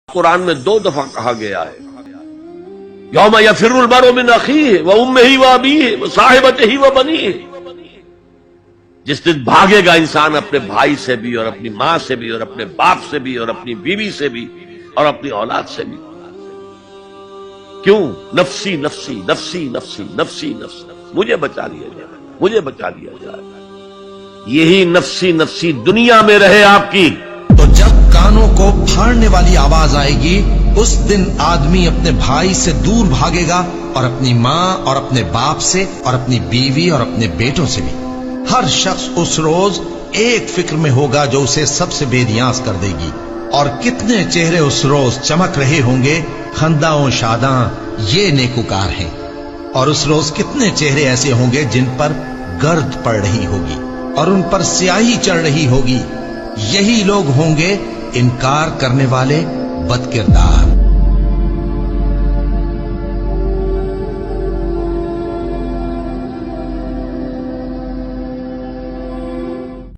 قرآن میں 2 دفعہ کہا گیا ہے یوم یفر المرء من اخیہ و امہ و ابیہ و صاحبتہ و بنیہ، جس دن بھاگے گا انسان اپنے بھائی سے بھی اور اپنی ماں سے بھی اور اپنے باپ سے بھی اور اپنی بیوی سے بھی اور اپنی اولاد سے بھی۔ کیوں؟ نفسی نفسی نفسی نفسی نفسی نفسی، مجھے بچا لیا جائے، مجھے بچا لیا جائے۔ یہی نفسی نفسی دنیا میں رہے آپ کی تو جب کانوں کو پھاڑنے والی آواز آئے گی اس دن آدمی اپنے بھائی سے دور بھاگے گا اور اپنی ماں اور اپنے باپ سے اور اپنی بیوی اور اپنے بیٹوں سے بھی۔ ہر شخص اس روز ایک فکر میں ہوگا جو اسے سب سے بے نیاز کر دے گی۔ اور کتنے چہرے اس روز چمک رہے ہوں گے خنداں و شاداں، یہ نیکوکار ہیں۔ اور اس روز کتنے چہرے ایسے ہوں گے جن پر گرد پڑ رہی ہوگی اور ان پر سیاہی چڑھ رہی ہوگی، یہی لوگ ہوں گے انکار کرنے والے بد کردار۔